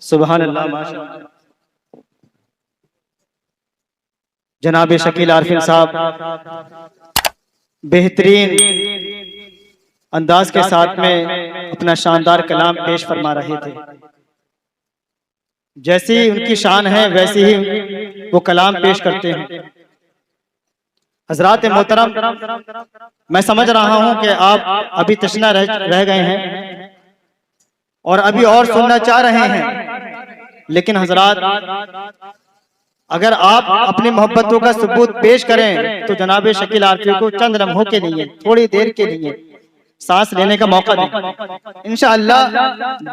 سبحان اللہ، ماشاء اللہ۔ جناب شکیل عارفین صاحب بہترین انداز کے ساتھ میں اپنا شاندار کلام پیش فرما رہے تھے۔ جیسی ان کی شان ہے ویسی ہی وہ کلام پیش کرتے ہیں۔ حضرات محترم، میں سمجھ رہا ہوں کہ آپ ابھی تشنا رہ گئے ہیں اور ابھی اور سننا چاہ رہے ہیں، لیکن حضرات اگر آپ اپنی محبتوں کا ثبوت پیش کریں تو جناب شکیل عارفی کو چند لمحوں کے لیے، تھوڑی دیر کے لیے سانس لینے کا موقع دیں۔ انشاءاللہ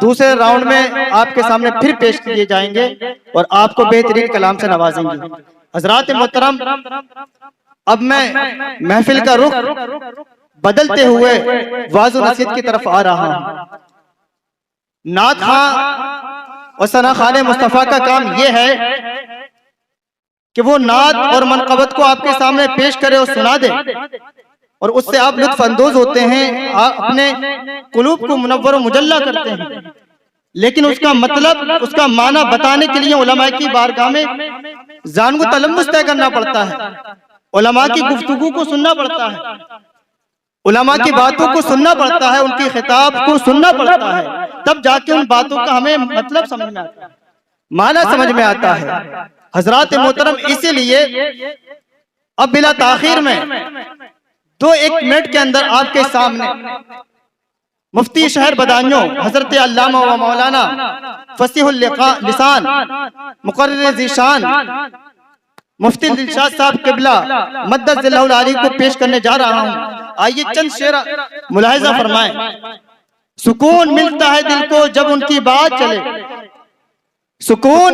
دوسرے راؤنڈ میں آپ کے سامنے پھر پیش کیے جائیں گے اور آپ کو بہترین کلام سے نوازیں گے۔ حضرات محترم، اب میں محفل کا رخ بدلتے ہوئے واعظ و نصیحت کی طرف آ رہا ہوں۔ نعت خواں اور ثنا خوان مصطفیٰ کا کام یہ ہے کہ وہ نعت اور منقبت کو آپ کے سامنے پیش کرے اور سنا دے، اور اس سے آپ لطف اندوز ہوتے ہیں، اپنے قلوب کو منور و مجلہ کرتے ہیں، لیکن اس کا مطلب، اس کا معنی بتانے کے لیے علماء کی بارگاہ میں زان کو تلمس طے کرنا پڑتا ہے، علماء کی گفتگو کو سننا پڑتا ہے، علماء کی باتوں کو سننا پڑتا ہے، ان کی خطاب کو سننا پڑتا ہے، تب جا کے ان باتوں کا ہمیں مطلب سمجھ میں آتا ہے، معنی سمجھ میں آتا ہے۔ حضرات محترم، اسی لیے اب بلا تاخیر میں 2-1 منٹ کے اندر آپ کے سامنے مفتی شہر بدانیوں حضرت علامہ و مولانا فصیح اللسان مقرر ذیشان مفتی دلشاد صاحب قبلہ مدد ذلہ العالی کو پیش کرنے جا رہا ہوں۔ آئیے چند شعر ملاحظہ فرمائیں۔ سکون ملتا ہے دل کو جب ان کی بات چلے، سکون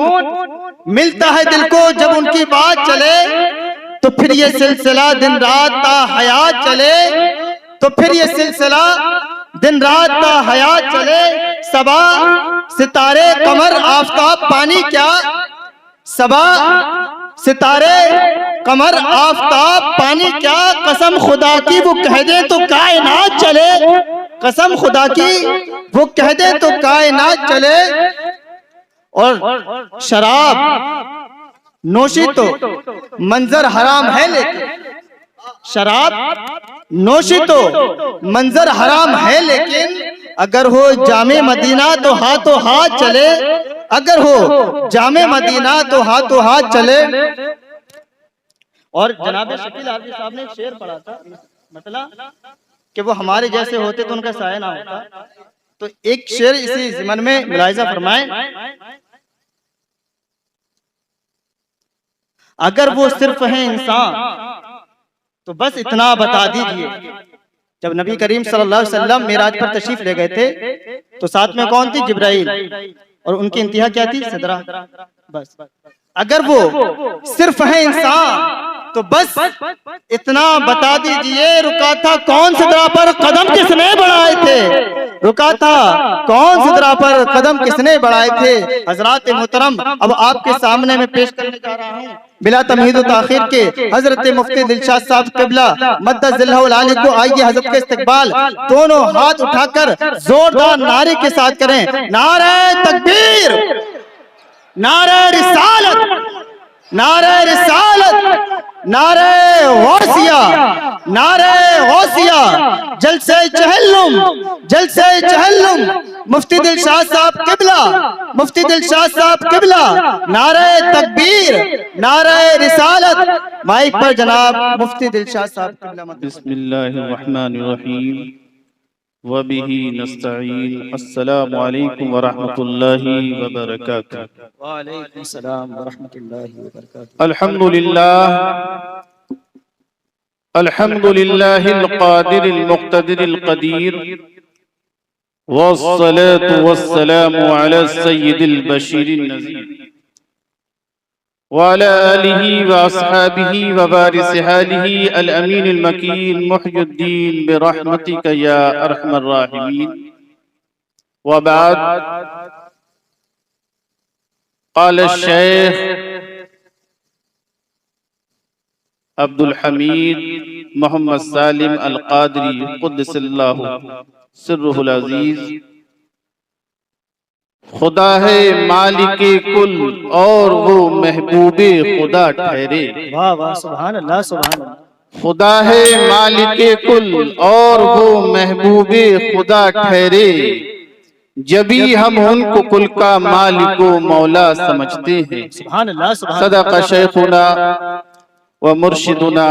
ملتا ہے دل کو جب ان کی بات چلے، تو پھر یہ سلسلہ دن رات تا حیات چلے، تو پھر یہ سلسلہ دن رات تا حیات چلے۔ صبا ستارے قمر آفتاب پانی کیا، صبا ستارے قمر آفتاب پانی کیا، قسم خدا کی وہ کہہ دے تو کائنات چلے، قسم خدا کی وہ کہہ دے تو کائنات چلے۔ اور شراب نوشی تو منظر حرام ہے، لیکن شراب نوشی تو منظر حرام ہے، لیکن اگر ہو جامع مدینہ تو ہاتھوں ہاتھ چلے، اگر ہو جامع مدینہ تو ہاتھوں ہاتھ چلے۔ اور جناب شکیل عارفی صاحب نے ایک شعر پڑھا تھا، مطلب کہ وہ ہمارے جیسے ہوتے تو ان کا سایہ نہ ہوتا، تو ایک شعر اسی ضمن میں ملاحظہ فرمائیں۔ اگر وہ صرف ہیں انسان تو بس اتنا بتا دیجئے۔ جب نبی کریم صلی اللہ علیہ وسلم معراج پر تشریف لے گئے تھے تو ساتھ میں کون تھی؟ جبرائیل، اور ان کی انتہا کیا تھی؟ سدرہ۔ بس اگر وہ صرف ہیں انسان تو بس اتنا بتا دیجئے، رکا تھا کون سدرہ پر قدم کس نے بڑھائے تھے، رکا تھا کون سدرہ پر قدم کس نے بڑھائے تھے۔ حضرات محترم، اب آپ کے سامنے میں پیش کرنے جا رہا ہوں بلا تمہید و تاخیر کے حضرت مفتی دلشاد صاحب قبلہ مدد ذلہ العالی کو۔ آئیے حضرت کے استقبال دونوں ہاتھ اٹھا کر زوردار نعرے کے ساتھ کریں۔ نعرہ تکبیر، نعرہ رسالت، نعرہ رسالت، نعرہ غوثیہ، نعرہ غوثیہ، جلسہ چہلم، جلسہ چہلم، مفتی دلشاد صاحب قبلہ، مفتی دلشاد صاحب قبلہ، نعرہ تکبیر، نعرہ رسالت۔ مائک پر جناب مفتی دلشاد صاحب قبلہ۔ بسم اللہ الرحمن الرحیم وبہ نستعین۔ السلام علیکم ورحمۃ اللہ وبرکاتہ۔ وعلیکم السلام ورحمۃ اللہ وبرکاتہ۔ الحمد للہ القادر المقتدر القدیر، والصلاة والسلام علی السید البشیر النذیر، وعلى آله وأصحابه ووارث حاله الأمين المكين محي الدين برحمتك يا أرحم الراحمين۔ وبعد، قال الشيخ عبد الحمید محمد سالم القادری قدس اللہ سرہ العزیز، خدا ہے مالک کل اور وہ محبوب خدا ٹھہرے واہ واہ سبحان اللہ سبحان اللہ خدا ہے مالک کل اور وہ محبوب خدا ٹھہرے جبھی ہم ان کو کل کا مالک و مولا سمجھتے ہیں سبحان اللہ سبحان صدق شیخنا و مرشدنا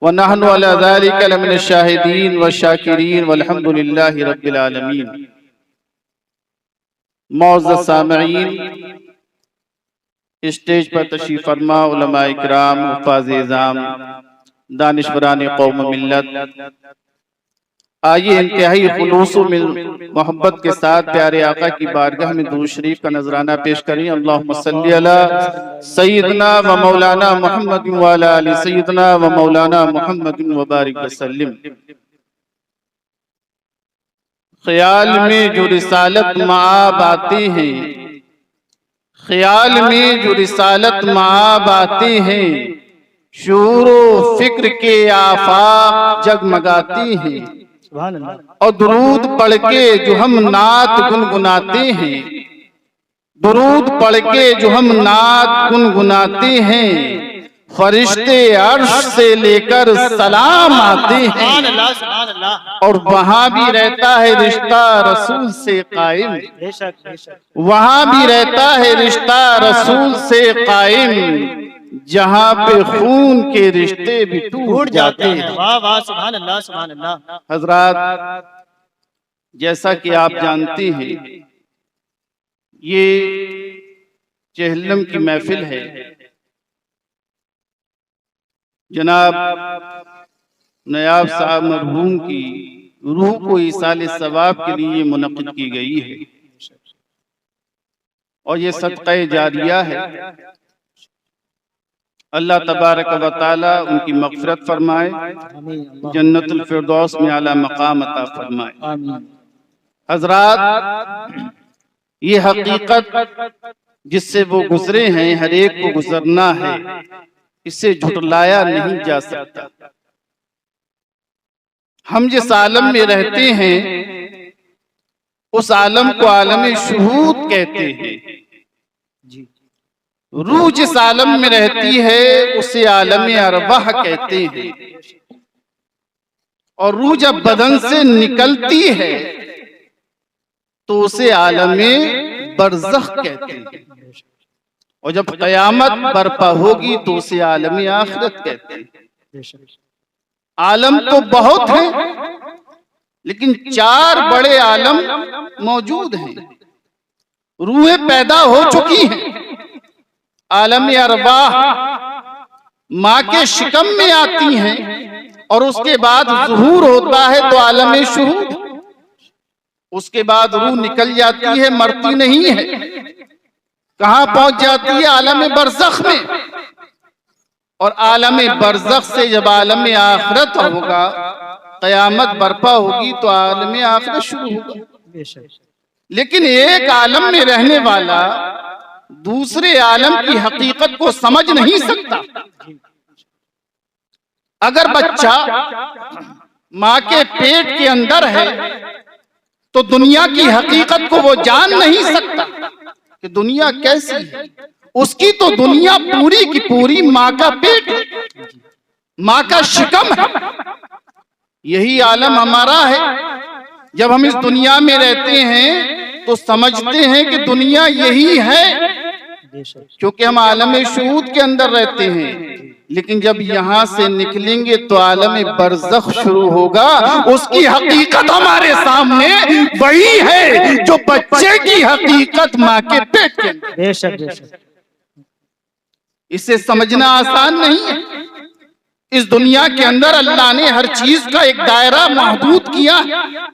ونحن على ذلك لمن الشاہدین والشاکرین والحمد للہ رب العالمین معزز سامعین اسٹیج پر تشریف فرما علماء کرام حفاظ اعظام دانشوران قوم ملت آئیے انتہائی خلوص و محبت کے ساتھ پیارے آقا کی بارگاہ میں درود شریف کا نذرانہ پیش کریں اللہم صلی علی سیدنا و مولانا محمد و علی آل سیدنا و مولانا محمد و بارک وسلم خیال میں جو رسالت معاب آتے ہیں خیال میں جو رسالت معاب آتے ہیں شعور و فکر کے آفاق جگمگاتے ہیں سبحان اللہ اور درود پڑھ کے جو ہم نعت گنگناتے ہیں درود پڑھ کے جو ہم نعت گنگناتے ہیں فرشتے عرش سے لے کر سلام آتے ہیں سبحان اللہ سبحان اللہ اور وہاں بھی رہتا ہے رشتہ رسول سے قائم بے شک بے شک وہاں بھی رہتا ہے رشتہ رسول سے قائم جہاں پہ خون کے رشتے بھی ٹوٹ جاتے ہیں واہ واہ سبحان اللہ سبحان اللہ حضرات جیسا کہ آپ جانتے ہیں یہ چہلم کی محفل ہے جناب نیاب صاحب مرحوم کی روح کو ایصال ثواب کے لیے منعقد کی گئی ہے اور یہ صدقہ جاریہ ہے اللہ تبارک و تعالی ان کی مغفرت فرمائے جنت الفردوس میں اعلیٰ مقام عطا فرمائے آمین حضرات یہ حقیقت جس سے وہ گزرے ہیں ہر ایک کو گزرنا ہے اسے جھٹلایا نہیں جا سکتا ہم جس عالم میں رہتے ہیں اس عالم کو عالم شہود کہتے ہیں روح جس عالم میں رہتی ہے اسے عالم ارواح کہتے ہیں اور روح جب بدن سے نکلتی ہے تو اسے عالم برزخ کہتے ہیں اور جب قیامت برپا ہوگی تو اسے عالم آخرت کہتے ہیں عالم تو بہت ہیں لیکن 4 بڑے عالم موجود ہیں روحیں پیدا ہو چکی ہیں عالم ارواح ماں کے شکم میں آتی ہیں اور اس کے بعد ظہور ہوتا ہے تو عالم شہود اس کے بعد روح نکل جاتی ہے مرتی نہیں ہے کہاں پہنچ جاتی ہے عالم برزخ میں اور عالم برزخ سے جب عالم آخرت ہوگا قیامت برپا ہوگی تو عالم آخرت شروع ہوگا لیکن ایک عالم میں رہنے والا دوسرے عالم کی حقیقت کو سمجھ نہیں سکتا اگر بچہ ماں کے پیٹ کے اندر ہے تو دنیا کی حقیقت کو وہ جان نہیں سکتا کہ دنیا کیسی ہے اس کی تو دنیا پوری کی پوری ماں کا پیٹ ہے ماں کا شکم ہے یہی عالم ہمارا ہے جب ہم اس دنیا میں رہتے ہیں تو سمجھتے ہیں کہ دنیا یہی ہے کیونکہ ہم عالم شہود کے اندر رہتے ہیں لیکن جب یہاں سے نکلیں گے تو عالم برزخ شروع ہوگا اس کی حقیقت ہمارے سامنے وہی ہے جو بچے کی حقیقت ماں کے پیٹ کے اندر بے شک بے شک اسے سمجھنا آسان نہیں ہے اس دنیا کے اندر اللہ نے ہر چیز کا ایک دائرہ محدود کیا ہے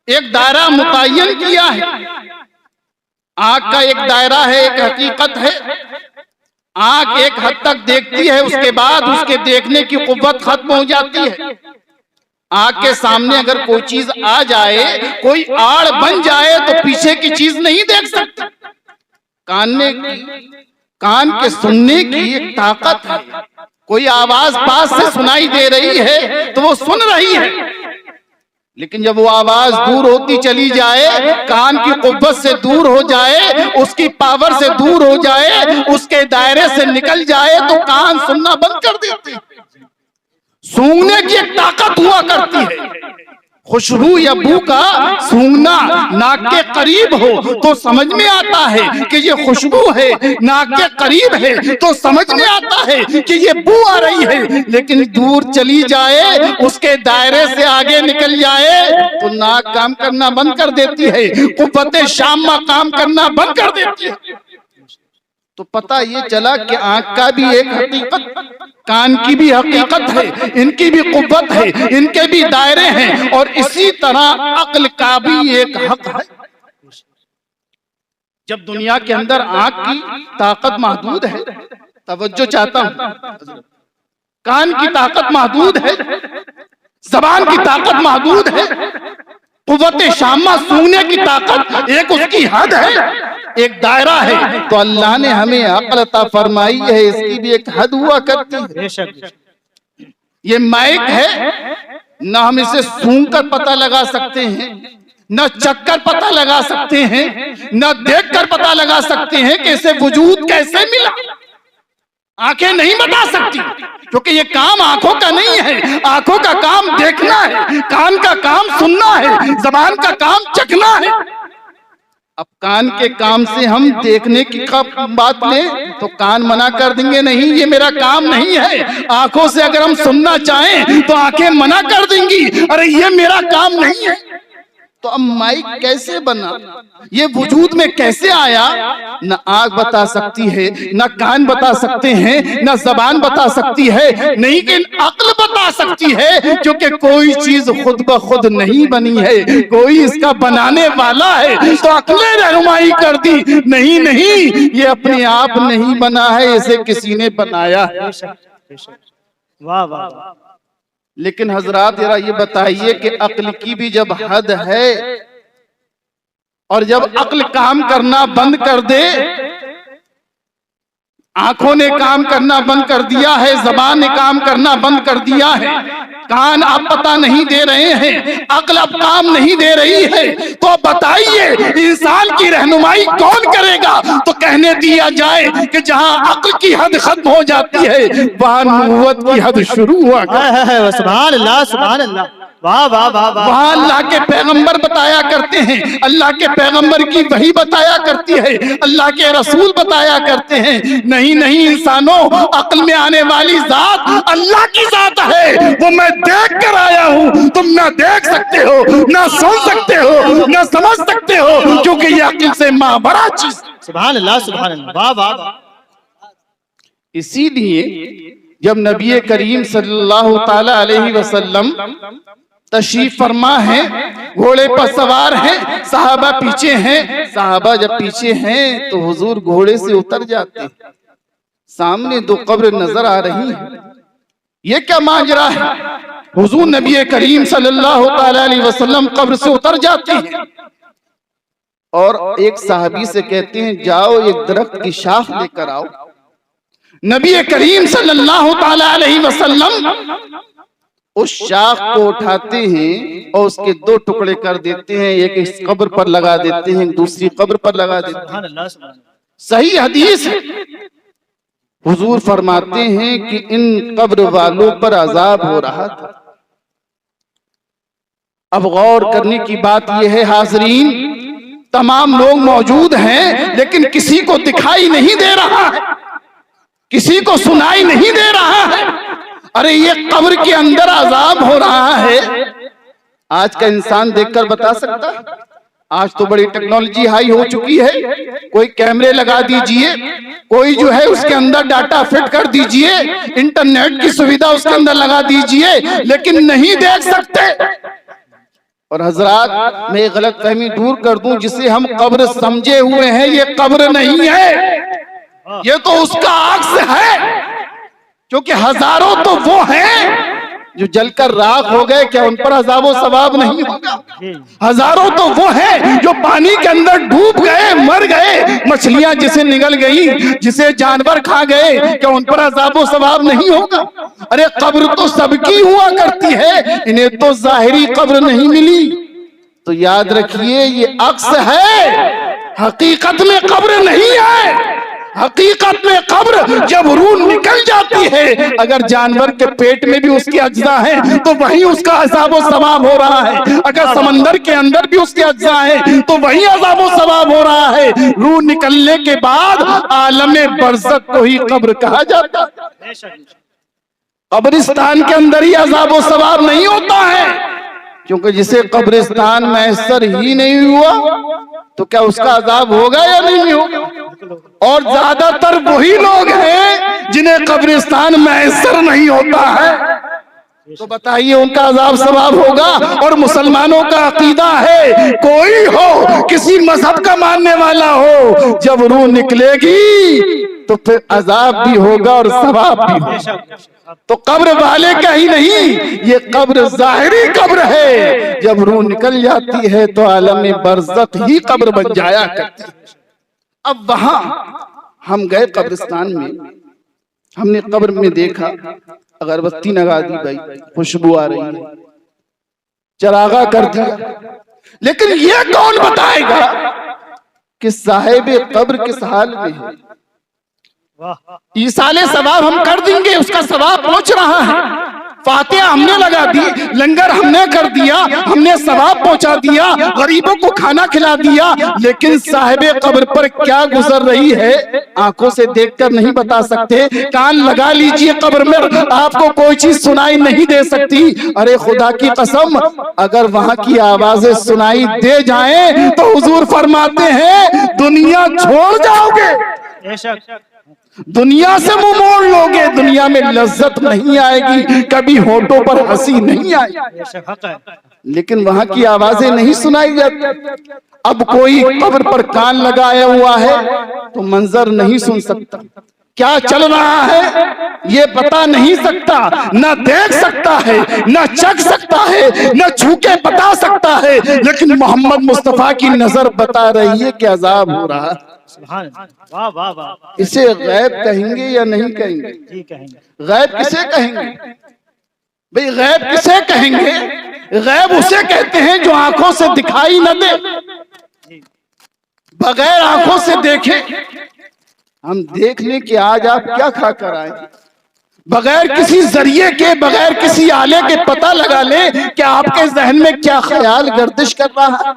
ایک دائرہ متعین کیا ہے آنکھ کا ایک دائرہ ہے ایک حقیقت ہے آنکھ ایک حد تک دیکھتی ہے اس کے بعد اس کے دیکھنے کی قوت ختم ہو جاتی ہے آنکھ کے سامنے اگر کوئی چیز آ جائے کوئی آڑ بن جائے تو پیچھے کی چیز نہیں دیکھ سکتی کان کے سننے کی ایک طاقت ہے کوئی آواز پاس سے سنائی دے رہی ہے تو وہ سن رہی ہے لیکن جب وہ آواز دور ہوتی چلی جائے، کان کی قوت سے دور ہو جائے، اس کی پاور سے دور ہو جائے، اس کے دائرے سے نکل جائے، تو کان سننا بند کر دیتے ہیں۔ سونگنے کی ایک طاقت ہوا کرتی ہے، خوشبو یا بو کا سونگنا ناک کے قریب ہو تو سمجھ میں آتا ہے کہ یہ خوشبو ہے، ناک کے قریب ہے تو سمجھ میں آتا ہے کہ یہ بو آ رہی ہے، لیکن دور چلی جائے، اس کے دائرے سے آگے نکل جائے تو ناک کام کرنا بند کر دیتی ہے، قوت شامہ کام کرنا بند کر دیتی ہے۔ تو پتہ یہ چلا کہ آنکھ کا بھی ایک حقیقت، کان کی بھی حقیقت ہے، ان کی بھی قوت ہے، ان کے بھی دائرے ہیں، اور اسی طرح عقل کا بھی ایک حق ہے۔ جب دنیا کے اندر آنکھ کی طاقت محدود ہے، توجہ چاہتا ہوں، کان کی طاقت محدود ہے، زبان کی طاقت محدود ہے، قوت شامہ سونگنے کی طاقت ایک اس کی حد ہے، ایک دائرہ ہے، تو اللہ نے ہمیں عقل عطا فرمائی ہے، اس کی بھی ایک حد ہوا کرتی ہے۔ یہ مائک ہے، نہ ہم اسے سونگ کر پتہ لگا سکتے ہیں، نہ چکھ کر پتہ لگا سکتے ہیں، نہ دیکھ کر پتہ لگا سکتے ہیں کہ اسے وجود کیسے ملا۔ آنکھیں نہیں بتا سکتی، کیونکہ یہ کام آنکھوں کا نہیں ہے، آنکھوں کا کام دیکھنا ہے، کان کا کام سننا ہے، زبان کا کام چکھنا ہے۔ اب کان کے کام سے ہم دیکھنے کی بات لیں تو کان منع کر دیں گے، نہیں یہ میرا کام نہیں ہے۔ آنکھوں سے اگر ہم سننا چاہیں تو آنکھیں منع کر دیں گی، ارے یہ میرا کام نہیں ہے۔ تو اب مائک کیسے بنا، یہ وجود میں کیسے آیا؟ نہ آنکھ بتا سکتی ہے، نہ کان بتا سکتے ہیں، نہ زبان بتا سکتی ہے، نہیں کہ عقل بتا سکتی ہے، کیونکہ کوئی چیز خود بخود نہیں بنی ہے، کوئی اس کا بنانے والا ہے، تو عقل نے رہنمائی کر دی، نہیں نہیں یہ اپنے آپ نہیں بنا ہے، اسے کسی نے بنایا ہے۔ واہ واہ واہ۔ لیکن حضرات ذرا یہ بتائیے کہ عقل کی بھی جب حد ہے، اور جب عقل کام کرنا بند کر دے، آنکھوں نے کام کرنا بند کر دیا ہے، زبان نے کام کرنا بند کر دیا ہے، کان آپ پتہ نہیں دے رہے ہیں، عقل اب کام نہیں دے رہی ہے، تو بتائیے انسان کی رہنمائی کون کرے گا؟ تو کہنے دیا جائے کہ جہاں عقل کی حد ختم ہو جاتی ہے وہاں نبوت کی حد شروع ہوا کرتی ہے۔ سبحان اللہ سبحان اللہ، واہ واہ واہ واہ۔ وہاں اللہ کے پیغمبر بتایا کرتے ہیں، اللہ کے پیغمبر کی وحی بتایا کرتی ہے، اللہ کے رسول بتایا کرتے ہیں، نہیں نہیں انسانوں، عقل میں آنے والی ذات اللہ کی ذات ہے، وہ میں دیکھ کر آیا ہوں، تم نہ دیکھ سکتے ہو، نہ سن سکتے ہو، نہ سمجھ سکتے ہو، کیونکہ یہ عقل سے ماں بڑا چیز۔ سبحان اللہ سبحان اللہ، واہ واہ واہ۔ اسی لیے جب نبی کریم صلی اللہ تعالی علیہ وسلم تشریف فرما ہیں، گھوڑے پر سوار ہیں، صحابہ پیچھے ہیں، صحابہ جب پیچھے ہیں تو حضور گھوڑے سے اتر جاتے ہیں، سامنے دو قبر نظر آ رہی ہیں، یہ کیا ماجرا ہے؟ حضور نبی کریم صلی اللہ تعالی علیہ وسلم قبر سے اتر جاتے ہیں، اور ایک صحابی سے کہتے ہیں جاؤ ایک درخت کی شاخ لے کر آؤ۔ نبی کریم صلی اللہ تعالی علیہ وسلم اس شاخ کو اٹھاتے ہیں اور اس کے دو ٹکڑے کر دیتے ہیں، ایک اس قبر پر لگا دیتے ہیں، دوسری قبر پر لگا دیتے ہیں۔ سبحان اللہ سبحان اللہ۔ صحیح حدیث ہے، حضور فرماتے ہیں کہ ان قبر والوں پر عذاب ہو رہا تھا۔ اب غور کرنے کی بات یہ ہے حاضرین، تمام لوگ موجود ہیں لیکن کسی کو دکھائی نہیں دے رہا ہے، کسی کو سنائی نہیں دے رہا ہے، ارے یہ قبر کے اندر عذاب ہو رہا ہے۔ آج کا انسان دیکھ کر بتا سکتا ہے؟ آج تو بڑی ٹیکنالوجی ہائی ہو چکی ہے، کوئی کیمرے لگا دیجئے، کوئی جو ہے اس کے اندر ڈاٹا فٹ کر دیجئے، انٹرنیٹ کی سویدھا اس کے اندر لگا دیجئے، لیکن نہیں دیکھ سکتے۔ اور حضرات میں غلط فہمی دور کر دوں، جسے ہم قبر سمجھے ہوئے ہیں یہ قبر نہیں ہے، یہ تو اس کا عکس ہے، کیونکہ ہزاروں تو وہ ہیں جو جل کر راکھ ہو گئے کیا ان پر عذاب و ثواب نہیں ہوگا؟ ہزاروں تو وہ ہیں جو پانی کے اندر ڈوب گئے مر گئے، مچھلیاں جسے نگل گئی، جسے جانور کھا گئے، کیا ان پر عذاب و ثواب نہیں ہوگا؟ ارے قبر تو سب کی ہوا کرتی ہے، انہیں تو ظاہری قبر نہیں ملی۔ تو یاد رکھیے یہ عکس ہے، حقیقت میں قبر نہیں ہے۔ حقیقت میں قبر جب روح نکل جاتی ہے، اگر جانور کے پیٹ میں بھی اس کے اجزاء ہیں تو وہیں اس کا عذاب و ثواب ہو رہا ہے، اگر سمندر کے اندر بھی اس کے اجزاء ہیں تو وہیں عذاب و ثواب ہو رہا ہے۔ روح نکلنے کے بعد عالم برزخ کو ہی قبر کہا جاتا ہے۔ قبرستان کے اندر ہی عذاب و ثواب نہیں ہوتا ہے، کیونکہ جسے قبرستان میسر ہی نہیں ہوا تو کیا اس کا عذاب ہوگا یا نہیں ہوگا؟ اور زیادہ تر وہی لوگ ہیں جنہیں قبرستان میسر نہیں ہوتا ہے، تو بتائیے ان کا عذاب ثواب ہوگا؟ اور مسلمانوں کا عقیدہ ہے کوئی ہو، کسی مذہب کا ماننے والا ہو، جب روح نکلے گی تو پھر عذاب بھی ہوگا اور ثواب بھی ہوگا۔ تو قبر والے کا ہی نہیں، یہ قبر ظاہری قبر ہے، جب روح نکل جاتی ہے تو عالم برزخ ہی قبر بن جایا کرتی ہے۔ اب وہاں ہم گئے قبرستان میں، ہم نے قبر میں دیکھا اگربتی لگا دی، بھائی خوشبو آ رہی ہے، چراغا کر دیا، لیکن یہ کون بتائے گا کہ صاحب قبر کس حال میں ہے؟ ایصال ثواب ہم کر دیں گے، اس کا ثواب پہنچ رہا ہے، فاتحہ ہم نے لگا دی، لنگر ہم نے کر دیا، ہم نے ثواب پہنچا دیا، غریبوں کو کھانا کھلا دیا، لیکن صاحب قبر پر کیا گزر رہی ہے آنکھوں سے دیکھ کر نہیں بتا سکتے۔ کان لگا لیجئے قبر میں، آپ کو کوئی چیز سنائی نہیں دے سکتی۔ ارے خدا کی قسم اگر وہاں کی آوازیں سنائی دے جائیں تو حضور فرماتے ہیں دنیا چھوڑ جاؤ گے، دنیا سے منہ موڑ لوگے، دنیا میں لذت نہیں آئے گی، کبھی ہونٹوں پر ہنسی نہیں آئے گی، لیکن وہاں کی آوازیں نہیں سنائی جاتی۔ اب کوئی قبر پر کان لگایا ہوا ہے تو منظر نہیں سن سکتا، کیا چل رہا ہے یہ پتا نہیں سکتا، نہ دیکھ سکتا ہے، نہ چکھ سکتا ہے، نہ چھو کے بتا سکتا ہے، لیکن محمد مصطفیٰ کی نظر بتا رہی ہے کہ عذاب ہو رہا ہے۔ اسے غیب کہیں گے یا نہیں کہیں گے؟ غیب کسے کہیں گے بھئی؟ غیب کسے کہیں گے؟ غیب اسے کہتے ہیں جو آنکھوں سے دکھائی نہ دے، بغیر آنکھوں سے دیکھے۔ ہم دیکھ لیں کہ آج آپ کیا کھا کر آئے، بغیر کسی ذریعے کے، بغیر کسی آلے کے پتہ لگا لیں کہ آپ کے ذہن میں کیا خیال گردش کر رہا ہے،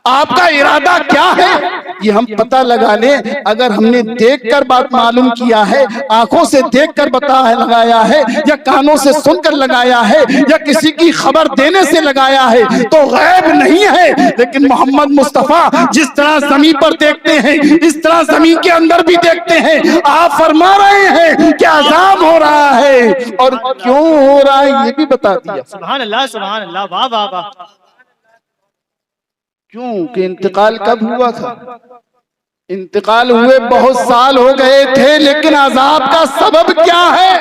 آپ کا ارادہ کیا ہے، یہ ہم پتہ لگا لیں۔ اگر ہم نے دیکھ کر بات معلوم کیا ہے، آنکھوں سے دیکھ کر لگایا ہے، یا کانوں سے سن کر لگایا ہے، یا کسی کی خبر دینے سے لگایا ہے، تو غیب نہیں ہے۔ لیکن محمد مصطفیٰ جس طرح زمین پر دیکھتے ہیں اس طرح زمین کے اندر بھی دیکھتے ہیں۔ آپ فرما رہے ہیں کہ عذاب ہو رہا ہے، اور کیوں ہو رہا ہے یہ بھی بتا دیا۔ سبحان اللہ، سبحان اللہ، واہ واہ واہ۔ کیوں کہ انتقال کب ہوا تھا؟ انتقال ہوئے بہت سال ہو گئے تھے، لیکن عذاب کا سبب کیا ہے؟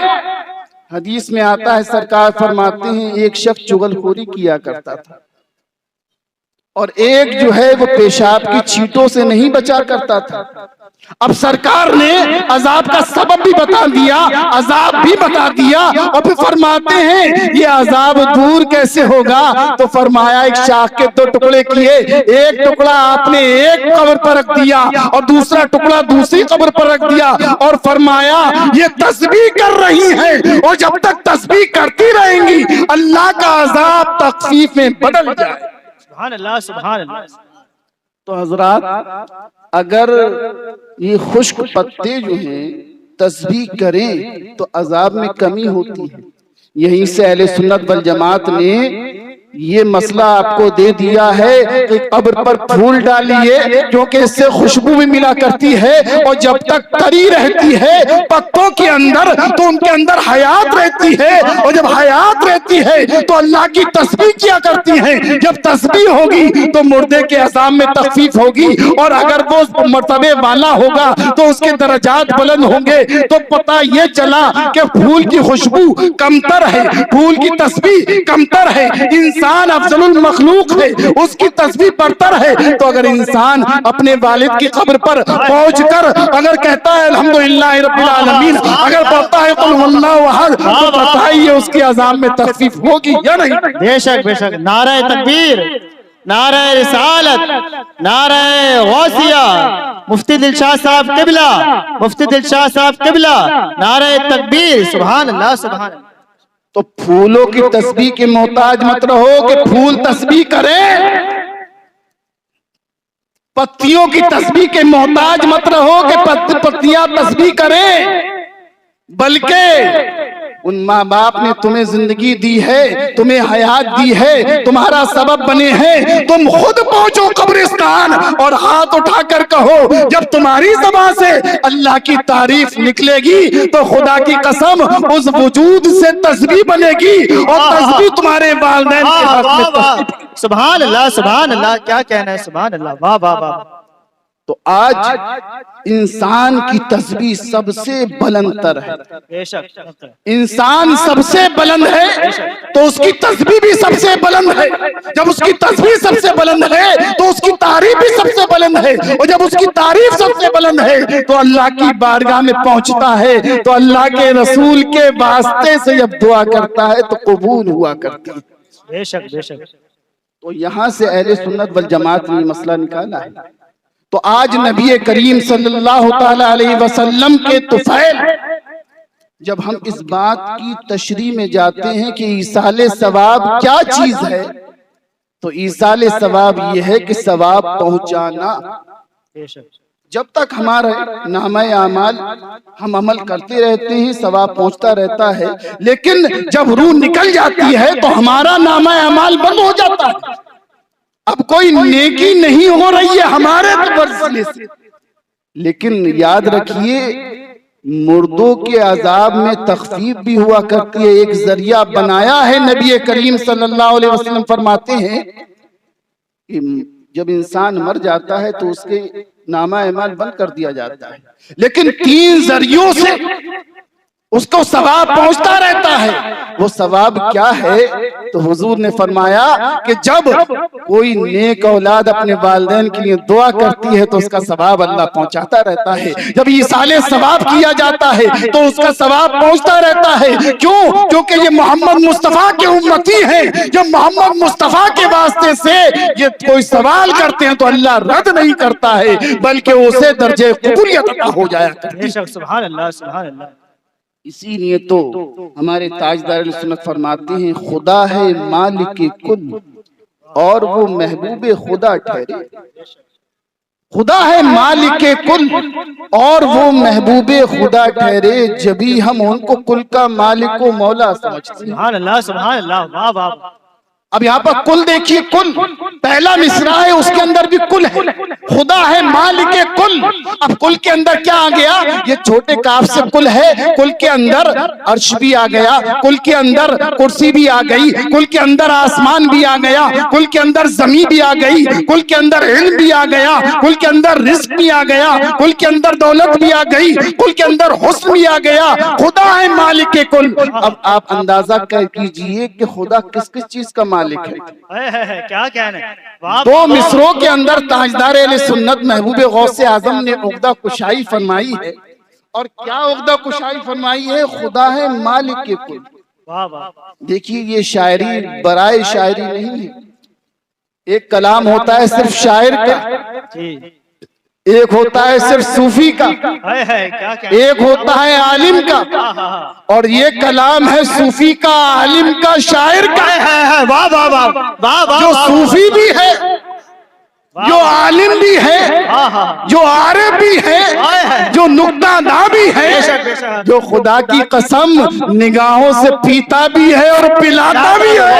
حدیث میں آتا ہے، سرکار فرماتے ہیں ایک شخص چغل خوری کیا کرتا تھا، اور ایک جو ہے وہ پیشاب کی چیٹوں سے نہیں بچا کرتا تھا۔ اب سرکار نے عذاب کا سبب بھی بتا دیا، عذاب بھی بتا دیا، اور پھر فرماتے ہیں یہ عذاب دور کیسے ہوگا؟ تو فرمایا ایک شاخ کے دو ٹکڑے کیے، ایک ٹکڑا آپ نے ایک قبر پر رکھ دیا اور دوسرا ٹکڑا دوسری قبر پر رکھ دیا، اور فرمایا یہ تسبیح کر رہی ہیں، اور جب تک تسبیح کرتی رہیں گی اللہ کا عذاب تخفیف میں بدل جائے۔ سبحان اللہ، سبحان اللہ۔ تو حضرات اگر یہ خشک پتے جو ہیں تسبیح کریں تو عذاب میں کمی ہوتی ہے۔ یہیں سے اہل سنت والجماعت نے یہ مسئلہ آپ کو دے دیا ہے کہ قبر پر پھول ڈالیے کیونکہ اس سے خوشبو بھی ملا کرتی ہے، اور جب تک تری رہتی ہے پتوں کے اندر تو ان کے اندر حیات رہتی ہے، اور جب حیات رہتی ہے تو اللہ کی تسبیح کیا کرتی ہیں۔ جب تسبیح ہوگی تو مردے کے عذاب میں تخفیف ہوگی، اور اگر وہ مرتبے والا ہوگا تو اس کے درجات بلند ہوں گے۔ تو پتہ یہ چلا کہ پھول کی خوشبو کمتر ہے، پھول کی تسبیح کمتر ہے، انسان افضل المخلوق ہے، اس کی تسبیح برتر ہے۔ تو اگر انسان اپنے والد کی قبر پر پہنچ کر اگر کہتا ہے الحمدللہ رب العالمین، اگر پڑھتا ہے قل واللہ احد، تو بتائیے اس کی عذاب میں تخفیف ہوگی یا نہیں؟ بے شک بے شک۔ نعرہ تکبیر، نعرہ رسالت، نعرہ غوثیہ، مفتی دلشاد صاحب قبلہ، مفتی دلشاد صاحب قبلہ، نعرہ تکبیر، سبحان اللہ سبحان اللہ۔ تو پھولوں کی تسبیح کے محتاج مت رہو کہ پھول تسبیح کریں، پتیوں کی تسبیح کے محتاج مت رہو کہ پتیاں تسبیح کریں، بلکہ ان ماں باپ نے تمہیں زندگی دی ہے، تمہیں حیات دی ہے، تمہارا سبب بنے ہیں، تم خود پہنچو قبرستان اور ہاتھ اٹھا کر کہو۔ جب تمہاری زبان سے اللہ کی تعریف نکلے گی تو خدا کی قسم اس وجود سے تسبیح بنے گی، اور تسبیح تمہارے والدین کے حق میں تسبیح۔ سبحان اللہ سبحان اللہ، کیا کہنا ہے، سبحان اللہ، واہ واہ واہ۔ تو آج انسان کی تسبیح سب سے بلند تر ہے، بے شک۔ انسان سب سے بلند ہے تو اس کی تسبیح بھی سب سے بلند ہے۔ جب اس کی تسبیح سب سے بلند ہے تو اس کی تعریف بھی سب سے بلند ہے، اور جب اس کی تعریف سب سے بلند ہے تو اللہ کی بارگاہ میں پہنچتا ہے تو اللہ کے رسول کے واسطے سے جب دعا کرتا ہے تو قبول ہوا کرتی ہے۔ بے شک بے شک۔ تو یہاں سے اہل سنت والجماعت نے مسئلہ نکالا ہے۔ تو آج نبی کریم صلی اللہ تعالی علیہ وسلم کے طفیل، جب ہم اس بات کی تشریح میں جاتے ہیں کہ ایصال ثواب کیا چیز ہے، تو ایصال ثواب یہ ہے کہ ثواب پہنچانا۔ جب تک ہمارا نامہ اعمال ہم عمل کرتے رہتے ہیں ثواب پہنچتا رہتا ہے، لیکن جب روح نکل جاتی ہے تو ہمارا نامہ اعمال بند ہو جاتا ہے۔ اب کوئی نیکی نہیں ہو رہی ہے ہمارے وسیلے سے، لیکن یاد رکھیے مردوں کے عذاب میں تخفیف بھی ہوا کرتی ہے، ایک ذریعہ بنایا ہے۔ نبی کریم صلی اللہ علیہ وسلم فرماتے ہیں کہ جب انسان مر جاتا ہے تو اس کے نامہ اعمال بند کر دیا جاتا ہے، لیکن 3 ذریعوں سے اس کو ثواب پہنچتا رہتا ہے۔ وہ ثواب کیا ہے؟ تو حضور نے فرمایا کہ جب کوئی نیک اولاد اپنے والدین کے لیے دعا کرتی ہے تو اس کا ثواب اللہ پہنچاتا رہتا ہے۔ جب ایصال ثواب کیا جاتا ہے تو اس کا ثواب پہنچتا رہتا ہے۔ کیوں؟ کیونکہ یہ محمد مصطفیٰ کے امتی ہیں۔ جب محمد مصطفیٰ کے واسطے سے یہ کوئی سوال کرتے ہیں تو اللہ رد نہیں کرتا ہے، بلکہ اسے درجہ قبولیت عطا ہو جایا کرتی ہے۔ سبحان اللہ سبحان اللہ۔ اسی لیے تو ہمارے تاجدار اہل سنت فرماتے ہیں خدا ہے مالک کل اور وہ محبوب خدا ٹھہرے۔ خدا ہے مالک کل اور وہ محبوب خدا ٹھہرے، جبھی ہم ان کو کل کا مالک و مولا سمجھتے ہیں۔ سبحان اللہ سبحان اللہ، واہ واہ۔ اب یہاں پر کل دیکھیے، کل پہلا مصرع ہے، اس کے اندر بھی کل ہے۔ خدا ہے مالک کل، اب کل کے اندر کیا آ گیا؟ یہ چھوٹے کاف سے کل ہے، کل کے اندر عرش بھی آ گیا، کل کے اندر کرسی بھی آ گئی، کل کے اندر آسمان بھی آ گیا، کل کے اندر زمین بھی آ گئی، کل کے اندر علم بھی آ گیا، کل کے اندر رزق بھی آ گیا، کل کے اندر دولت بھی آ گئی، کل کے اندر حسن بھی آ گیا۔ خدا ہے مالک کل۔ اب آپ اندازہ کیجئے کہ خدا کس کس چیز کا مالک ہے؟ کیا کہنا ہے؟ 2 مصروں کے اندر تاجدار اہل سنت محبوب غوث اعظم نے عقدہ کشائی فرمائی ہے، اور کیا عقدہ کشائی فرمائی ہے؟ خدا ہے مالک کل۔ دیکھیے یہ شاعری برائے شاعری نہیں ہے، ایک کلام ہوتا ہے صرف شاعر کا، ایک ہوتا ہے صرف صوفی کا، ایک ہوتا ہے عالم کا، اور یہ کلام ہے صوفی کا، عالم کا، شاعر کا۔ جو صوفی بھی ہے، جو عالم بھی ہے، جو عارف بھی ہے، جو نکتہ داں بھی ہے، جو خدا کی قسم نگاہوں سے پیتا بھی ہے اور پلاتا بھی ہے۔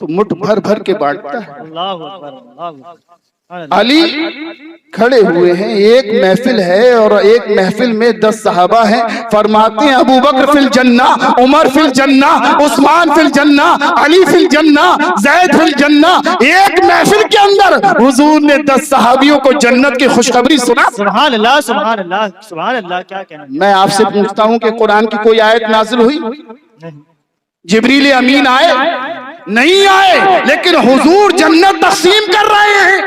تو مٹھ بھر بھر کے بانٹتا ہے۔ اللہ اکبر، اللہ اکبر۔ علی کھڑے ہوئے ہیں، ایک محفل ہے اور ایک محفل میں 10 صحابہ ہیں، فرماتے ہیں ابو بکر فی الجنہ، عمر فی الجنہ، عثمان فی الجنہ، علی فی الجنہ، زید فی الجنہ۔ ایک محفل کے اندر حضور نے 10 صحابیوں کو جنت کی خوشخبری سنا۔ سبحان اللہ، سبحان اللہ، سبحان اللہ، کیا کہنا۔ میں آپ سے پوچھتا ہوں کہ قرآن کی کوئی آیت نازل ہوئی؟ جبریل امین آئے؟ نہیں آئے، لیکن حضور جنت تقسیم کر رہے ہیں،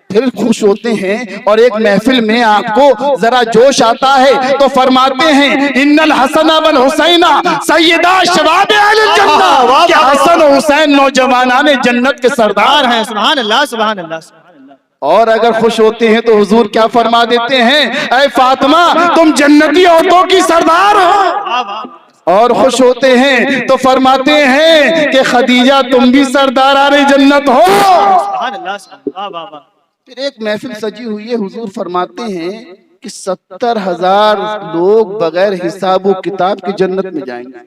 پھر خوش ہوتے ہیں۔ اور ایک محفل میں آپ کو ذرا جوش آتا ہے تو فرماتے ہیں ان الحسن والحسین سیدا شباب اہل الجنہ، کہ حسن و حسین نوجوانان جنت کے سردار ہیں۔ سبحان اللہ، سبحان اللہ، سبحان اللہ۔ اور اگر خوش ہوتے ہیں تو حضور کیا فرما دیتے ہیں؟ اے فاطمہ تم جنتی عورتوں کی سردار ہو۔ اور خوش ہوتے ہیں تو فرماتے ہیں کہ خدیجہ تم بھی سرداران جنت ہو۔ سبحان اللہ، سبحان اللہ۔ پھر ایک محفل سجی ہوئی ہے، حضور فرماتے ہیں کہ 70,000 لوگ بغیر حساب و کتاب کی جنت میں جائیں گے۔